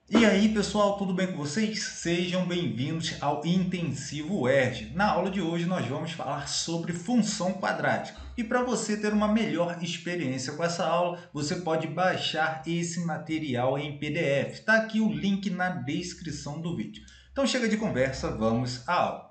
E aí, pessoal, tudo bem com vocês? Sejam bem-vindos ao Intensivo ERG. Na aula de hoje nós vamos falar sobre função quadrática. E para você ter uma melhor experiência com essa aula, você pode baixar esse material em PDF. Está aqui o link na descrição do vídeo. Então chega de conversa, vamos à aula.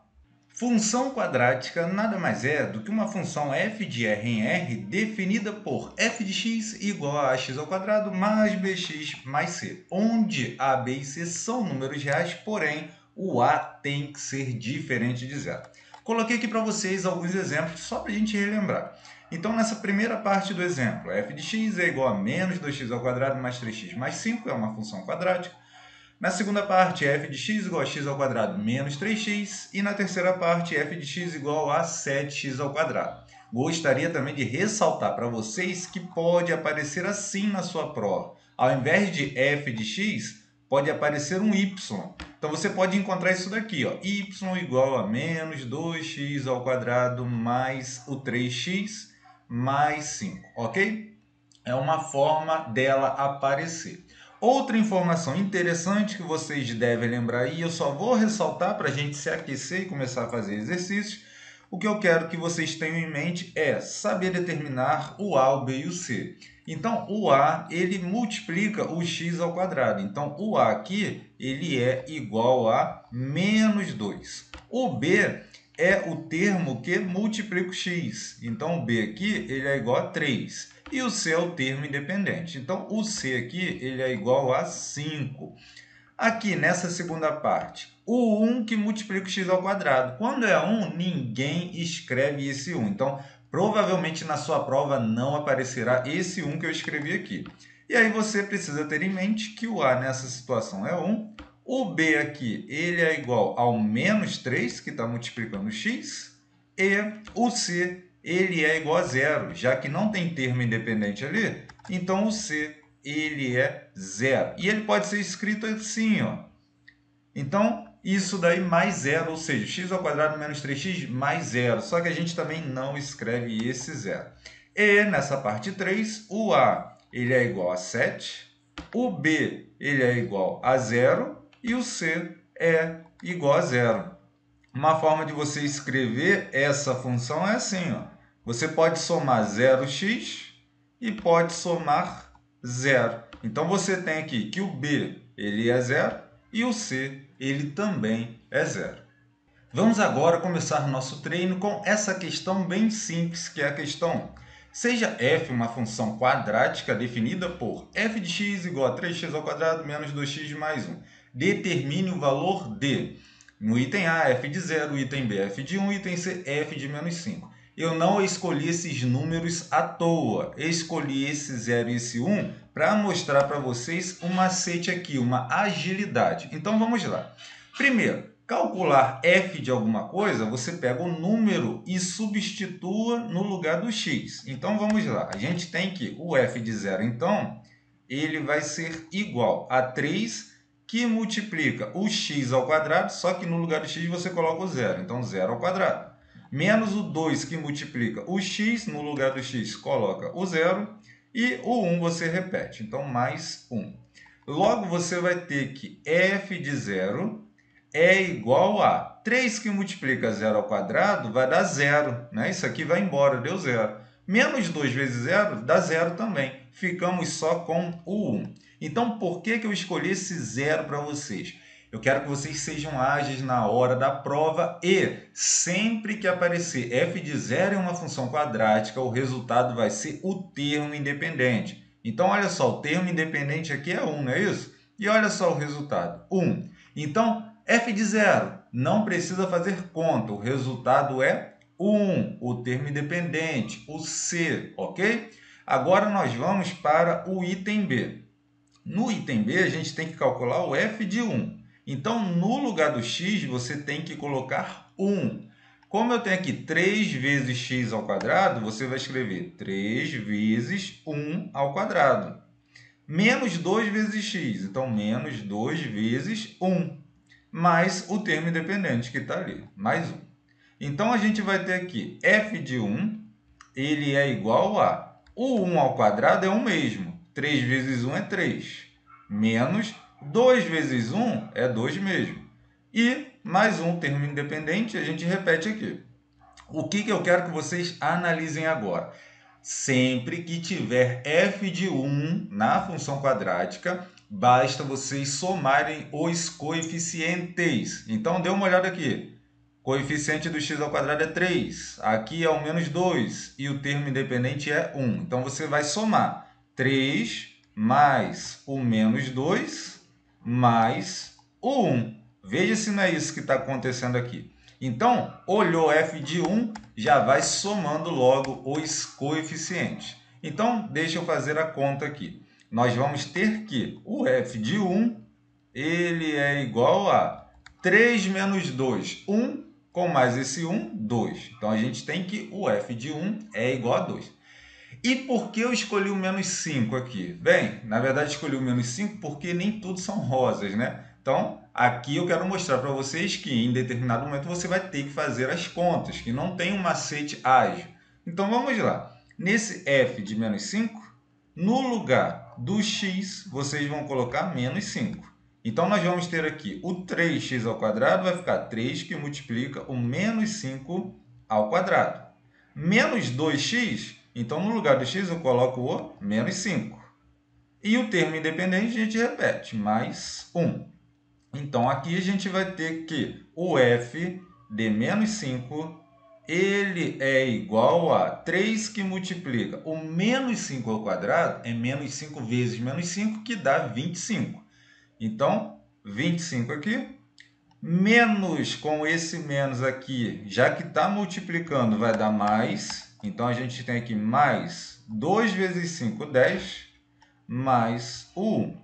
Função quadrática nada mais é do que uma função f de r em r definida por f de x igual a ax ao quadrado mais bx mais c, onde a, b e c são números reais, porém o a tem que ser diferente de zero. Coloquei aqui para vocês alguns exemplos só para a gente relembrar. Então, nessa primeira parte do exemplo, f de x é igual a menos 2x ao quadrado mais 3x mais 5, é uma função quadrática. Na segunda parte, f de x igual a x ao quadrado menos 3x. E na terceira parte, f de x igual a 7x ao quadrado. Gostaria também de ressaltar para vocês que pode aparecer assim na sua prova. Ao invés de f de x, pode aparecer um y. Então, você pode encontrar isso daqui, ó, y igual a menos 2x ao quadrado mais o 3x mais 5, ok? É uma forma dela aparecer. Outra informação interessante que vocês devem lembrar aí, eu só vou ressaltar para a gente se aquecer e começar a fazer exercícios. O que eu quero que vocês tenham em mente é saber determinar o A, o B e o C. Então, o A, ele multiplica o x ao quadrado. Então, o A aqui, ele é igual a menos 2. O B é o termo que multiplica o x. Então, o B aqui, ele é igual a 3. E o C é o termo independente. Então, o C aqui ele é igual a 5. Aqui, nessa segunda parte, o 1 que multiplica o x ao quadrado. Quando é 1, ninguém escreve esse 1. Então, provavelmente na sua prova não aparecerá esse 1 que eu escrevi aqui. E aí você precisa ter em mente que o A nessa situação é 1. O B aqui ele é igual ao menos 3, que está multiplicando o x. E o C ele é igual a zero, já que não tem termo independente ali, então o C ele é zero. E ele pode ser escrito assim, ó. Então, isso daí mais zero, ou seja, x ao quadrado menos 3x mais zero. Só que a gente também não escreve esse zero. E nessa parte 3, o A ele é igual a 7, o B ele é igual a zero e o C é igual a zero. Uma forma de você escrever essa função é assim, ó. Você pode somar 0x e pode somar zero. Então, você tem aqui que o B ele é zero e o C ele também é zero. Vamos agora começar nosso treino com essa questão bem simples, que é a questão: seja f uma função quadrática definida por f de x igual a 3x ao quadrado menos 2x mais 1. Determine o valor de... No item A, f de 0, item B, f de 1, item C, f de menos 5. Eu não escolhi esses números à toa. Eu escolhi esse 0 e esse 1 para mostrar para vocês um macete aqui, uma agilidade. Então, vamos lá. Primeiro, calcular f de alguma coisa, você pega o número e substitua no lugar do x. Então, vamos lá. A gente tem que o f de 0, então, ele vai ser igual a 3, que multiplica o x ao quadrado, só que no lugar do x você coloca o zero. Então, 0 ao quadrado. Menos o 2, que multiplica o x, no lugar do x coloca o zero. E o 1 você repete. Então, mais 1. Logo, você vai ter que f de 0 é igual a 3 que multiplica 0 ao quadrado vai dar zero, né? Isso aqui vai embora, deu zero. Menos 2 vezes zero dá zero também. Ficamos só com o 1. Então, por que eu escolhi esse zero para vocês? Eu quero que vocês sejam ágeis na hora da prova e sempre que aparecer f de zero em uma função quadrática, o resultado vai ser o termo independente. Então, olha só, o termo independente aqui é 1, não é isso? E olha só o resultado, 1. Então, f de zero, não precisa fazer conta, o resultado é 1, o termo independente, o C, ok? Agora nós vamos para o item B. No item B, a gente tem que calcular o f de 1. Então, no lugar do x, você tem que colocar 1. Como eu tenho aqui 3 vezes x ao quadrado, você vai escrever 3 vezes 1 ao quadrado. Menos 2 vezes x, então menos 2 vezes 1. Mais o termo independente que está ali, mais 1. Então, a gente vai ter aqui f de 1, ele é igual a... O 1 ao quadrado é o mesmo. 3 vezes 1 é 3. Menos 2 vezes 1 é 2 mesmo. E mais um termo independente, a gente repete aqui. O que eu quero que vocês analisem agora? Sempre que tiver f de 1 na função quadrática, basta vocês somarem os coeficientes. Então, dê uma olhada aqui. Coeficiente do x ao quadrado é 3. Aqui é o menos 2 e o termo independente é 1. Então, você vai somar 3 mais o menos 2 mais o 1. Veja se não é isso que está acontecendo aqui. Então, olhou f de 1, já vai somando logo os coeficientes. Então, deixa eu fazer a conta aqui. Nós vamos ter que o f de 1 ele é igual a 3 menos 2, 1, com mais esse 1, 2. Então, a gente tem que o f de 1 é igual a 2. E por que eu escolhi o menos 5 aqui? Bem, na verdade, escolhi o menos 5 porque nem tudo são rosas, né? Então, aqui eu quero mostrar para vocês que em determinado momento você vai ter que fazer as contas, que não tem um macete ágil. Então, vamos lá. Nesse f de menos 5, no lugar do x, vocês vão colocar menos 5. Então, nós vamos ter aqui o 3x ao quadrado, vai ficar 3 que multiplica o menos 5 ao quadrado. Menos 2x, então no lugar do x eu coloco o menos 5. E o termo independente a gente repete, mais 1. Então, aqui a gente vai ter que o f de menos 5, ele é igual a 3 que multiplica o menos 5 ao quadrado, é menos 5 vezes menos 5, que dá 25. Então, 25 aqui, menos com esse menos aqui, já que está multiplicando, vai dar mais. Então, a gente tem aqui mais 2 vezes 5, 10, mais o 1.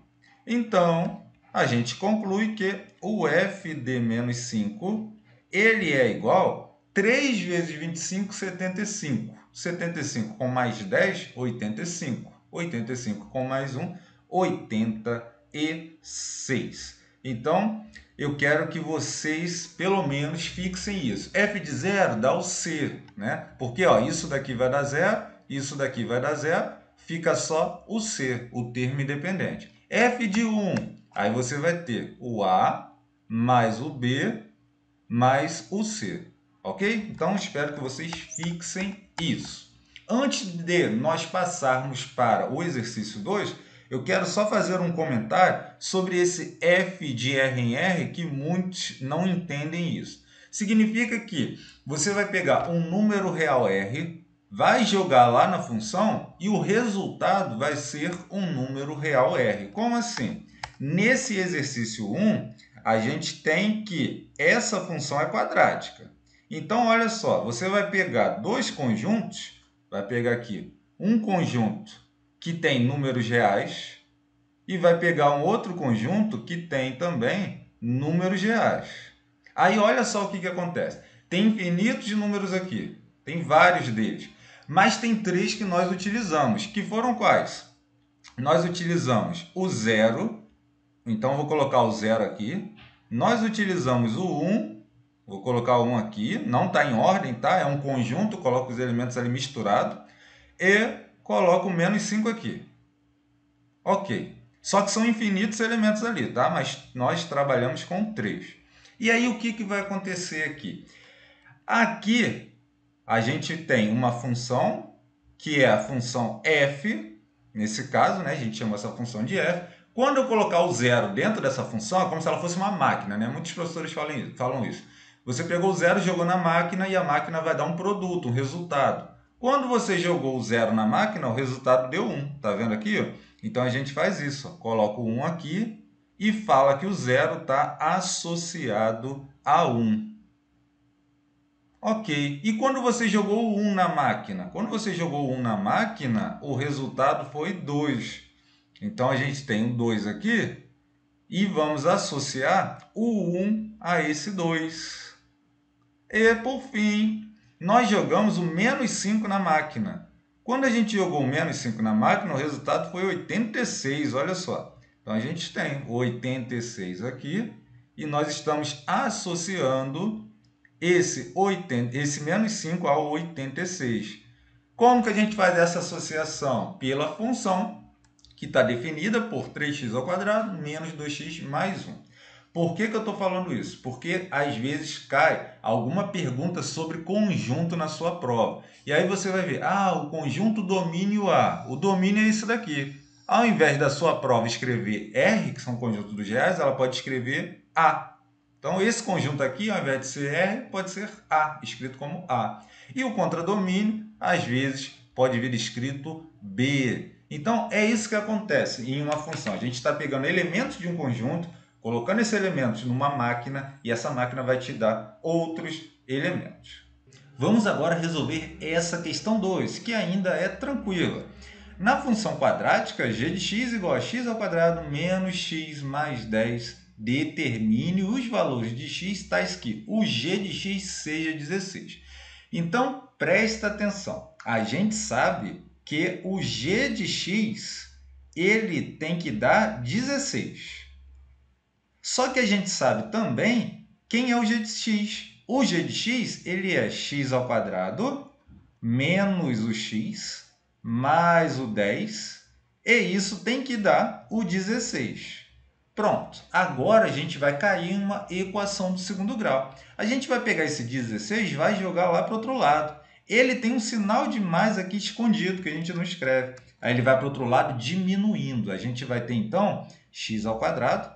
Então, a gente conclui que o f de menos 5, ele é igual a 3 vezes 25, 75. 75 com mais 10, 85. 85 com mais 1, 86. Então, eu quero que vocês, pelo menos, fixem isso. F de 0 dá o C, né? Porque ó, isso daqui vai dar 0, isso daqui vai dar 0, fica só o C, o termo independente. F de 1, aí você vai ter o A mais o B mais o C, ok? Então, espero que vocês fixem isso. Antes de nós passarmos para o exercício 2, eu quero só fazer um comentário sobre esse f de R em R, que muitos não entendem isso. Significa que você vai pegar um número real R, vai jogar lá na função e o resultado vai ser um número real R. Como assim? Nesse exercício 1, a gente tem que essa função é quadrática. Então, olha só, você vai pegar dois conjuntos, vai pegar aqui um conjunto que tem números reais e vai pegar um outro conjunto que tem também números reais. Aí, olha só o que acontece. Tem infinitos de números aqui, tem vários deles, mas tem três que nós utilizamos, que foram quais? Nós utilizamos o zero, então vou colocar o zero aqui. Nós utilizamos o 1, vou colocar o 1 aqui, não está em ordem, tá? É um conjunto, coloco os elementos ali misturados. E coloco o menos 5 aqui. Ok. Só que são infinitos elementos ali, tá? Mas nós trabalhamos com 3. E aí o que vai acontecer aqui? Aqui a gente tem uma função, que é a função f, nesse caso, né? A gente chama essa função de f. Quando eu colocar o zero dentro dessa função, é como se ela fosse uma máquina, né? Muitos professores falam isso. Você pegou o zero, jogou na máquina e a máquina vai dar um produto, um resultado. Quando você jogou o zero na máquina, o resultado deu 1. Tá vendo aqui? Então, a gente faz isso. Coloca o 1 aqui e fala que o zero está associado a 1. Ok. E quando você jogou o 1 na máquina? Quando você jogou o 1 na máquina, o resultado foi 2. Então, a gente tem o 2 aqui e vamos associar o 1 a esse 2. E, por fim, nós jogamos o menos 5 na máquina. Quando a gente jogou o menos 5 na máquina, o resultado foi 86, olha só. Então, a gente tem o 86 aqui e nós estamos associando esse menos 5 ao 86. Como que a gente faz essa associação? Pela função, que está definida por 3x ao quadrado menos 2x mais 1. Por que eu estou falando isso? Porque às vezes cai alguma pergunta sobre conjunto na sua prova. E aí você vai ver, o conjunto domínio A. O domínio é isso daqui. Ao invés da sua prova escrever R, que são o conjunto dos reais, ela pode escrever A. Então esse conjunto aqui, ao invés de ser R, pode ser A, escrito como A. E o contradomínio, às vezes, pode vir escrito B. Então é isso que acontece em uma função. A gente está pegando elementos de um conjunto, colocando esses elementos numa máquina e essa máquina vai te dar outros elementos. Vamos agora resolver essa questão 2, que ainda é tranquila. Na função quadrática, g de x igual a x ao quadrado menos x mais 10, determine os valores de x tais que o g de x seja 16. Então, presta atenção. A gente sabe que o g de x ele tem que dar 16. Só que a gente sabe também quem é o g de x. O g de x ele é x ao quadrado menos o x mais o 10, e isso tem que dar o 16. Pronto, agora a gente vai cair em uma equação do segundo grau. A gente vai pegar esse 16 e vai jogar lá para o outro lado. Ele tem um sinal de mais aqui escondido, que a gente não escreve. Aí ele vai para o outro lado diminuindo. A gente vai ter, então, x ao quadrado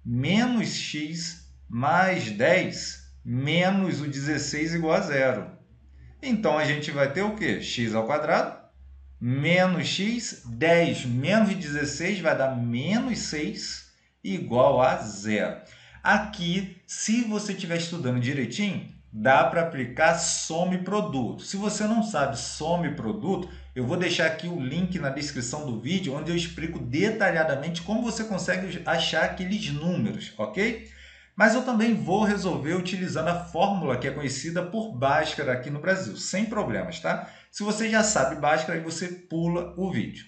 menos x mais 10 menos o 16 igual a zero. Então, a gente vai ter o quê? X ao quadrado menos x, 10 menos 16 vai dar menos 6 igual a zero. Aqui, se você estiver estudando direitinho, dá para aplicar soma e produto. Se você não sabe soma e produto, eu vou deixar aqui o link na descrição do vídeo, onde eu explico detalhadamente como você consegue achar aqueles números, ok? Mas eu também vou resolver utilizando a fórmula que é conhecida por Bhaskara aqui no Brasil, sem problemas, tá? Se você já sabe Bhaskara, aí você pula o vídeo.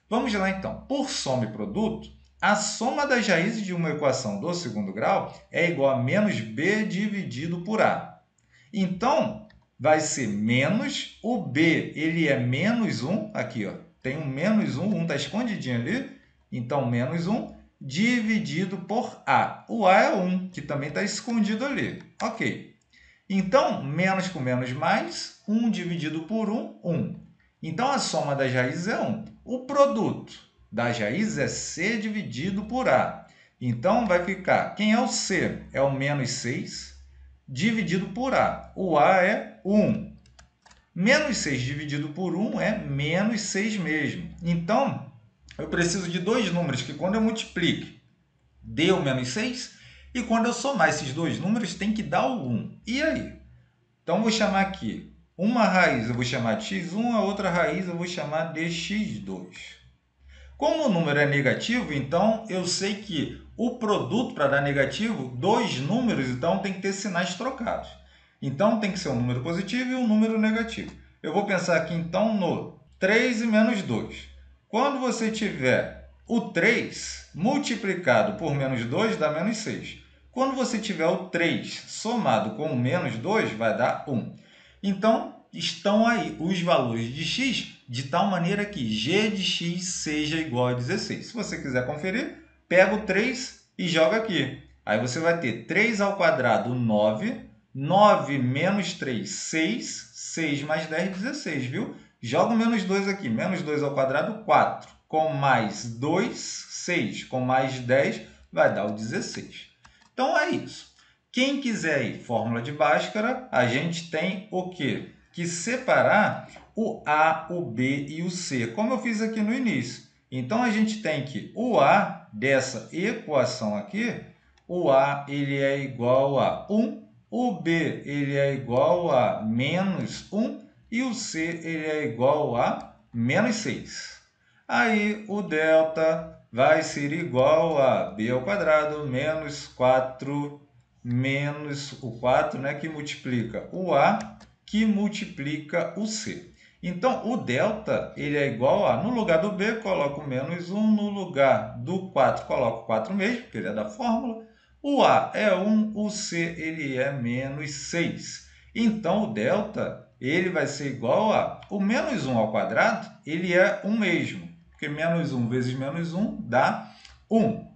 Vamos lá então. Por soma e produto, a soma das raízes de uma equação do segundo grau é igual a menos b dividido por a. Então, vai ser menos o b, ele é menos 1, aqui ó, tem um menos 1, 1 está escondidinho ali, então menos 1, dividido por a. O a é 1, que também está escondido ali. Ok. Então, menos com menos mais, 1 dividido por 1, 1. Então, a soma das raízes é 1. O produto das raízes é c dividido por a. Então, vai ficar, quem é o c? É o menos 6 dividido por a. O a é 1. Menos 6 dividido por 1 é menos 6 mesmo. Então, eu preciso de dois números que, quando eu multiplique, dê o menos 6. E quando eu somar esses dois números, tem que dar o 1. E aí? Então, vou chamar aqui uma raiz, eu vou chamar de x1, a outra raiz eu vou chamar de x2. Como o número é negativo, então eu sei que o produto, para dar negativo, dois números, então tem que ter sinais trocados. Então, tem que ser um número positivo e um número negativo. Eu vou pensar aqui, então, no 3 e menos 2. Quando você tiver o 3 multiplicado por menos 2, dá menos 6. Quando você tiver o 3 somado com o menos 2, vai dar 1. Então, estão aí os valores de x de tal maneira que g de x seja igual a 16. Se você quiser conferir, pega o 3 e joga aqui. Aí você vai ter 3 ao quadrado, 9. 9 menos 3, 6. 6 mais 10, 16, viu? Joga o menos 2 aqui. Menos 2 ao quadrado, 4. Com mais 2, 6. Com mais 10, vai dar o 16. Então, é isso. Quem quiser aí, fórmula de Bhaskara, a gente tem o quê? Que separar o A, o B e o C, como eu fiz aqui no início. Então, a gente tem que o A dessa equação aqui, o A ele é igual a 1, o B ele é igual a menos 1 e o C ele é igual a menos 6. Aí, o delta vai ser igual a b ao quadrado menos 4 menos o 4, né, que multiplica o A, que multiplica o C. Então, o delta ele é igual a, no lugar do B, coloco menos 1, no lugar do 4, coloco 4 mesmo, porque ele é da fórmula. O A é 1, o C ele é menos 6. Então, o delta ele vai ser igual a, o menos 1 ao quadrado, ele é 1 mesmo. porque menos 1 vezes menos 1 dá 1.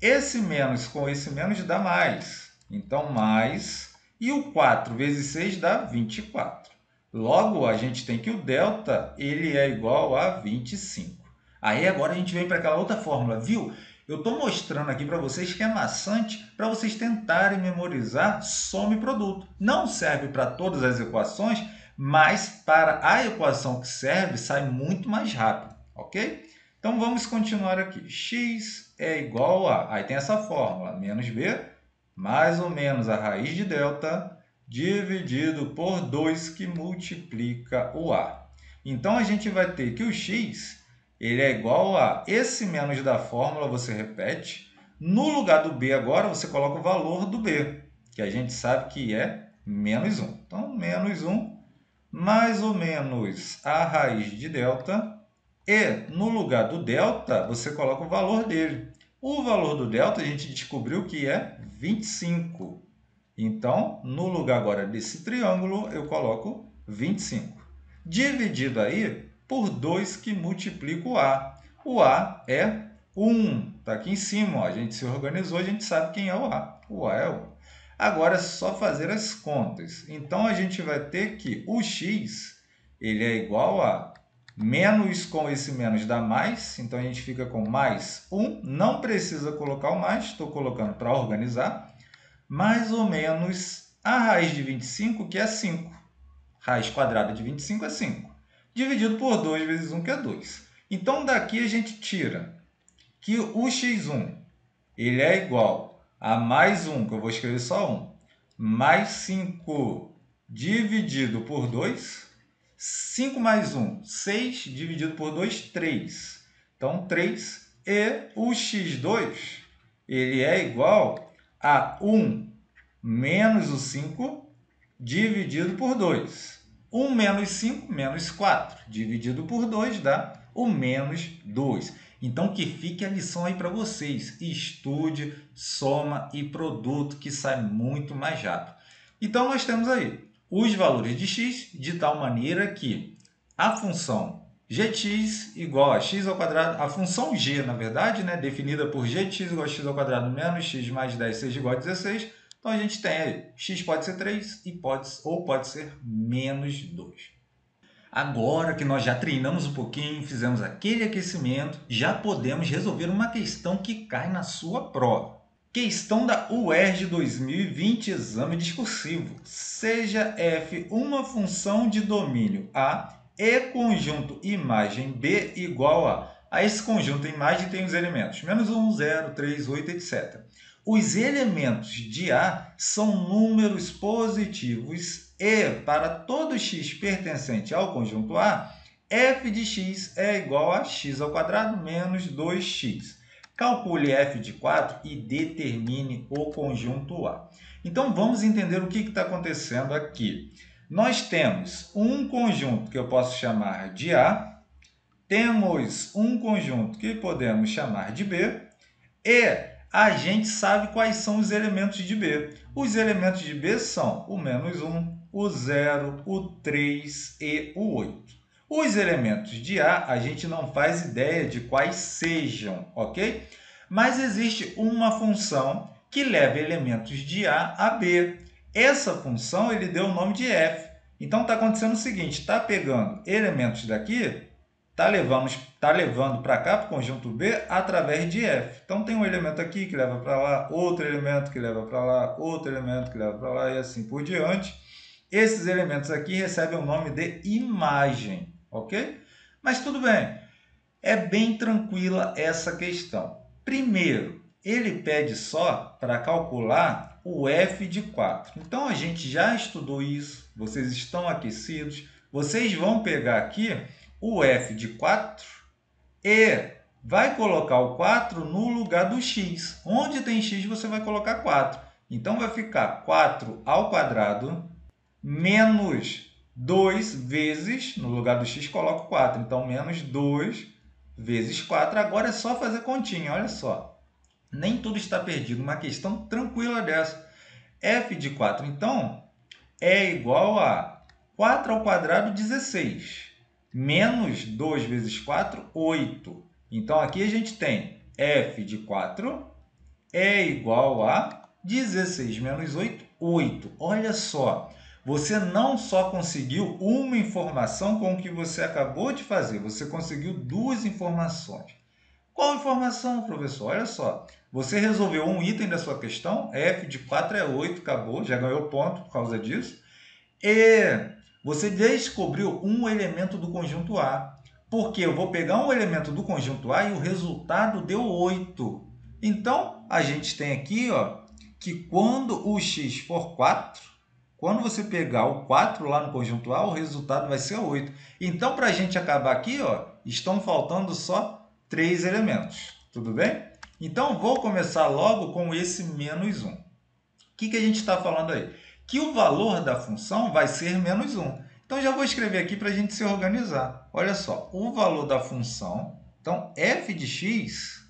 Esse menos com esse menos dá mais. Então, mais. E o 4 vezes 6 dá 24. Logo, a gente tem que o delta ele é igual a 25. Aí, agora a gente vem para aquela outra fórmula, viu? Eu estou mostrando aqui para vocês que é maçante para vocês tentarem memorizar soma e produto. Não serve para todas as equações, mas para a equação que serve, sai muito mais rápido, ok? Então, vamos continuar aqui. X é igual a... Aí tem essa fórmula, menos b, mais ou menos a raiz de delta, dividido por 2, que multiplica o a. Então, a gente vai ter que o x ele é igual a... Esse menos da fórmula você repete. No lugar do b agora, você coloca o valor do b, que a gente sabe que é menos 1. Então, menos 1 mais ou menos a raiz de delta. E no lugar do delta, você coloca o valor dele. O valor do delta a gente descobriu que é 25. Então, no lugar agora desse triângulo, eu coloco 25. Dividido aí por 2, que multiplica o a. O a é 1. Está aqui em cima, ó. A gente se organizou, a gente sabe quem é o a. O a é 1. Agora é só fazer as contas. Então, a gente vai ter que o x ele é igual a menos com esse menos dá mais. Então, a gente fica com mais 1. Não precisa colocar o mais, estou colocando para organizar. Mais ou menos a raiz de 25, que é 5. Raiz quadrada de 25 é 5. Dividido por 2 vezes 1, que é 2. Então, daqui a gente tira que o x1 ele é igual a mais 1, que eu vou escrever só 1, mais 5 dividido por 2. 5 mais 1, 6, dividido por 2, 3. Então, 3. E o x2 ele é igual a 1 menos o 5 dividido por 2. 1 menos 5, menos 4. Dividido por 2 dá o menos 2. Então, que fique a lição aí para vocês. Estude, soma e produto, que sai muito mais rápido. Então, nós temos aí os valores de x de tal maneira que a função gx igual a x ao quadrado, a função g, na verdade, né, definida por gx igual a x ao quadrado menos x mais 10 seja igual a 16. Então, a gente tem aí, x pode ser 3 ou pode ser menos 2. Agora que nós já treinamos um pouquinho, fizemos aquele aquecimento, já podemos resolver uma questão que cai na sua prova. Questão da UERJ 2020, exame discursivo. Seja f uma função de domínio A e conjunto imagem B igual a esse conjunto imagem tem os elementos menos 1, 0, 3, 8, etc. Os elementos de A são números positivos e, para todo x pertencente ao conjunto A, f de x é igual a x ao quadrado menos 2x. Calcule f de 4 e determine o conjunto A. Então, vamos entender o que está acontecendo aqui. Nós temos um conjunto que eu posso chamar de A, temos um conjunto que podemos chamar de B, e a gente sabe quais são os elementos de B. Os elementos de B são o menos 1, o 0, o 3 e o 8. Os elementos de A gente não faz ideia de quais sejam, ok? Mas existe uma função que leva elementos de A a B. Essa função ele deu o nome de f. Então, está acontecendo o seguinte, está pegando elementos daqui, está levando para cá, para o conjunto B, através de f. Então, tem um elemento aqui que leva para lá, outro elemento que leva para lá, outro elemento que leva para lá e assim por diante. Esses elementos aqui recebem o nome de imagem, ok? Mas tudo bem, é bem tranquila essa questão. Primeiro, ele pede só para calcular o f de 4. Então, a gente já estudou isso, vocês estão aquecidos. Vocês vão pegar aqui o f de 4 e vai colocar o 4 no lugar do x. Onde tem x, você vai colocar 4. Então, vai ficar 4 ao quadrado menos 2 vezes, no lugar do x, coloco 4. Então, menos 2 vezes 4. Agora é só fazer continha, olha só. Nem tudo está perdido, uma questão tranquila dessa. F de 4, então, é igual a 4 ao quadrado, 16. Menos 2 vezes 4, 8. Então, aqui a gente tem f de 4 é igual a 16 menos 8, 8. Olha só, você não só conseguiu uma informação com o que você acabou de fazer, você conseguiu duas informações. Qual informação, professor? Olha só, você resolveu um item da sua questão, f de 4 é 8, acabou, já ganhou ponto por causa disso. E você descobriu um elemento do conjunto A. Porque eu vou pegar um elemento do conjunto A e o resultado deu 8. Então, a gente tem aqui ó, que quando o x for 4, quando você pegar o 4 lá no conjunto A, o resultado vai ser 8. Então, para a gente acabar aqui, ó, estão faltando só 3 elementos. Tudo bem? Então, vou começar logo com esse menos 1. O que a gente está falando aí? Que o valor da função vai ser menos 1. Então, já vou escrever aqui para a gente se organizar. Olha só, o valor da função, então, f de x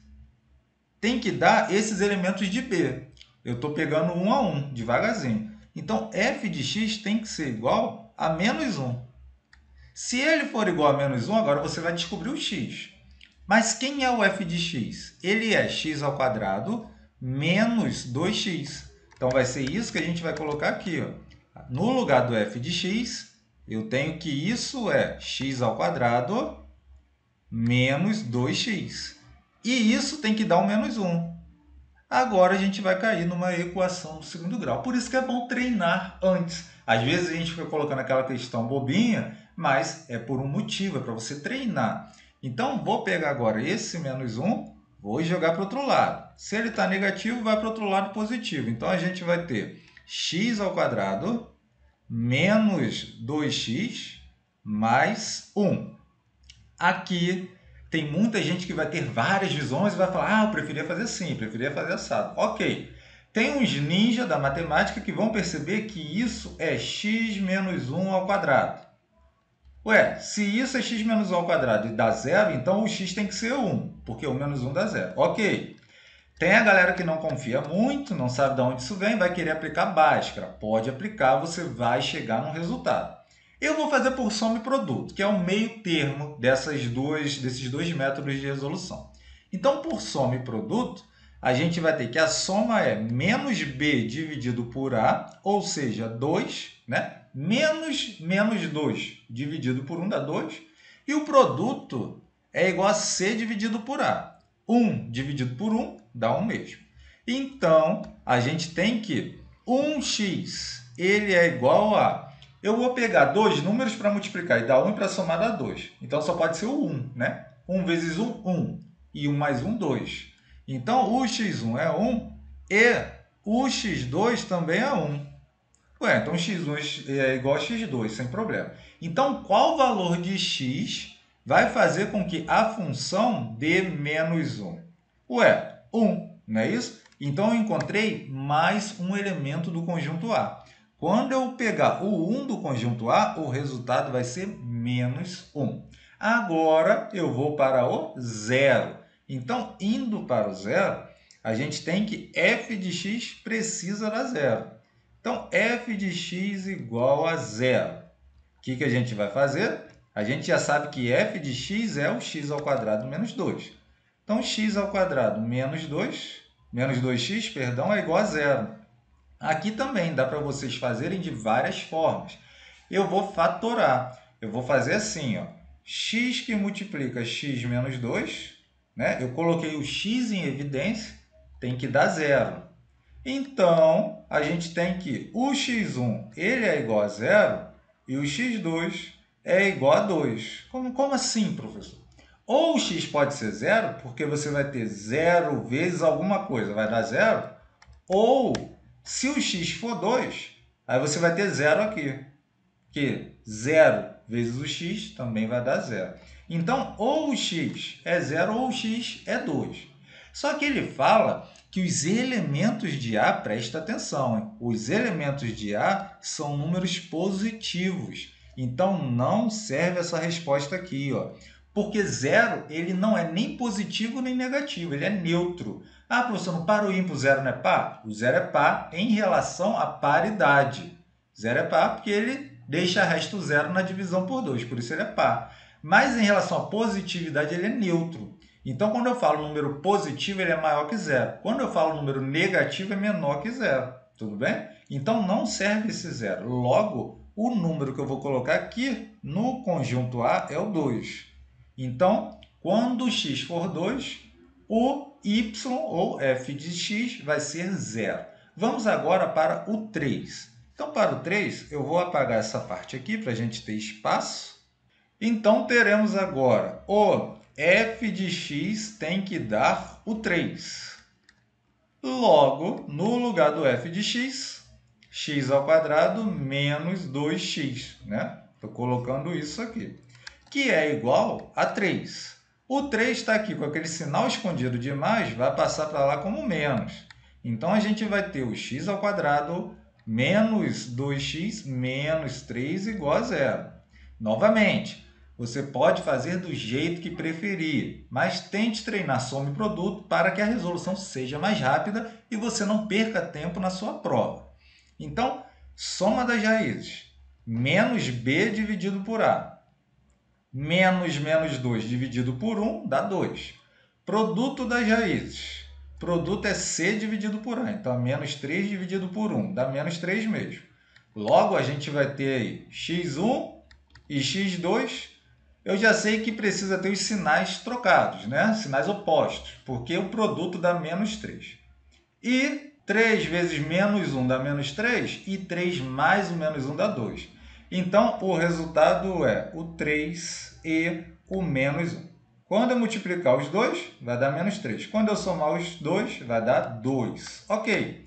tem que dar esses elementos de b. Eu estou pegando um a um, devagarzinho. Então, f de x tem que ser igual a menos 1. Se ele for igual a menos 1, agora você vai descobrir o x. Mas quem é o f de x? Ele é x ao quadrado menos 2x. Então, vai ser isso que a gente vai colocar aqui. Ó. No lugar do f de x, eu tenho que isso é x ao quadrado menos 2x. E isso tem que dar um menos 1. Agora, a gente vai cair numa equação do segundo grau. Por isso que é bom treinar antes. Às vezes, a gente fica colocando aquela questão bobinha, mas é por um motivo, é para você treinar. Então, vou pegar agora esse menos 1, vou jogar para o outro lado. Se ele está negativo, vai para o outro lado positivo. Então, a gente vai ter x ao quadrado menos 2x mais 1. Aqui tem muita gente que vai ter várias visões e vai falar, eu preferia fazer assim, preferia fazer assado. Ok. Tem uns ninjas da matemática que vão perceber que isso é x menos 1 ao quadrado. Ué, se isso é x menos 1 ao quadrado e dá zero, então o x tem que ser 1, porque o menos 1 dá zero. Ok. Tem a galera que não confia muito, não sabe de onde isso vem, vai querer aplicar Bhaskara. Pode aplicar, você vai chegar no resultado. Eu vou fazer por soma e produto, que é o meio termo desses dois métodos de resolução. Então, por soma e produto, a gente vai ter que a soma é menos b dividido por a, ou seja, 2, né? menos 2 dividido por 1 dá 2, e o produto é igual a c dividido por a. 1 dividido por 1 dá 1 mesmo. Então, a gente tem que 1x ele é igual a... Eu vou pegar dois números para multiplicar e dar 1 para somar dá 2. Então, só pode ser o 1, né? 1 vezes 1, 1. E 1 mais 1, 2. Então, o x1 é 1 e o x2 também é 1. Ué, então x1 é igual a x2, sem problema. Então, qual valor de x vai fazer com que a função dê menos 1? Ué, 1, não é isso? Então, eu encontrei mais um elemento do conjunto A. Quando eu pegar o 1 do conjunto A, o resultado vai ser menos 1. Agora, eu vou para o zero. Então, indo para o zero, a gente tem que f de x precisa dar zero. Então, f de x igual a zero. O que a gente vai fazer? A gente já sabe que f de x é o x ao quadrado menos 2. Então, x ao quadrado menos 2x, perdão, é igual a zero. Aqui também dá para vocês fazerem de várias formas. Eu vou fatorar. Eu vou fazer assim, ó, x que multiplica x menos 2, né? Eu coloquei o x em evidência, tem que dar zero. Então, a gente tem que o x1 ele é igual a zero e o x2 é igual a 2. Como assim, professor? Ou o x pode ser zero, porque você vai ter zero vezes alguma coisa, vai dar zero. Ou, se o x for 2, aí você vai ter zero aqui. Que 0 vezes o x também vai dar zero. Então, ou o x é zero ou o x é 2. Só que ele fala que os elementos de A, presta atenção, hein? Os elementos de A são números positivos. Então, não serve essa resposta aqui, ó. Porque zero ele não é nem positivo nem negativo, ele é neutro. Ah, professor, no par ou ímpar o zero não é par? O zero é par em relação à paridade. Zero é par porque ele deixa resto zero na divisão por 2, por isso ele é par. Mas em relação à positividade, ele é neutro. Então, quando eu falo número positivo, ele é maior que zero. Quando eu falo número negativo, é menor que zero. Tudo bem? Então, não serve esse zero. Logo, o número que eu vou colocar aqui no conjunto A é o 2. Então, quando x for 2, o y ou f de x vai ser zero. Vamos agora para o 3. Então, para o 3, eu vou apagar essa parte aqui para a gente ter espaço. Então, teremos agora o f de x tem que dar o 3. Logo, no lugar do f de x, x ao quadrado menos 2x, né? Estou colocando isso aqui, que é igual a 3. O 3 está aqui com aquele sinal escondido de mais, vai passar para lá como menos. Então, a gente vai ter o x ao quadrado menos 2x menos 3 igual a zero. Novamente, você pode fazer do jeito que preferir, mas tente treinar soma e produto para que a resolução seja mais rápida e você não perca tempo na sua prova. Então, soma das raízes. Menos b dividido por a. Menos 2 dividido por 1 dá 2. Produto das raízes. Produto é c dividido por a. Então, menos 3 dividido por 1 dá menos 3 mesmo. Logo, a gente vai ter aí x1 e x2. Eu já sei que precisa ter os sinais trocados, né? Sinais opostos, porque o produto dá menos 3. E 3 vezes menos 1 dá menos 3, e 3 mais o menos 1 dá 2. Então, o resultado é o 3 e o menos 1. Quando eu multiplicar os dois, vai dar menos 3. Quando eu somar os dois, vai dar 2. Ok.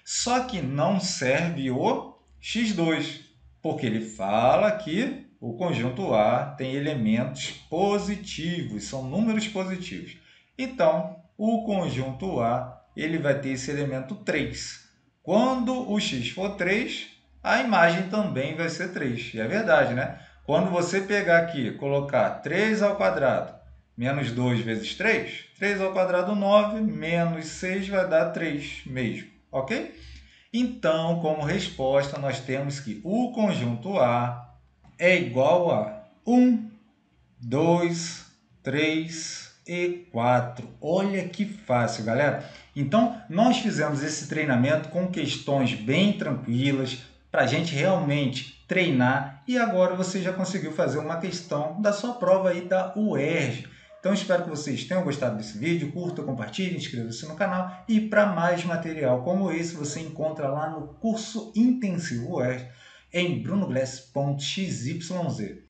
Só que não serve o x2, porque ele fala que o conjunto A tem elementos positivos, são números positivos. Então, o conjunto A ele vai ter esse elemento 3. Quando o x for 3, a imagem também vai ser 3. E é verdade, né? Quando você pegar aqui, colocar 3 ao quadrado menos 2 vezes 3, 3 ao quadrado 9, menos 6 vai dar 3 mesmo, ok? Então, como resposta, nós temos que o conjunto A é igual a 1, 2, 3 e 4. Olha que fácil, galera. Então, nós fizemos esse treinamento com questões bem tranquilas para a gente realmente treinar e agora você já conseguiu fazer uma questão da sua prova aí da UERJ. Então, espero que vocês tenham gostado desse vídeo. Curta, compartilhe, inscreva-se no canal. E para mais material como esse, você encontra lá no curso intensivo UERJ em brunoglass.xyz.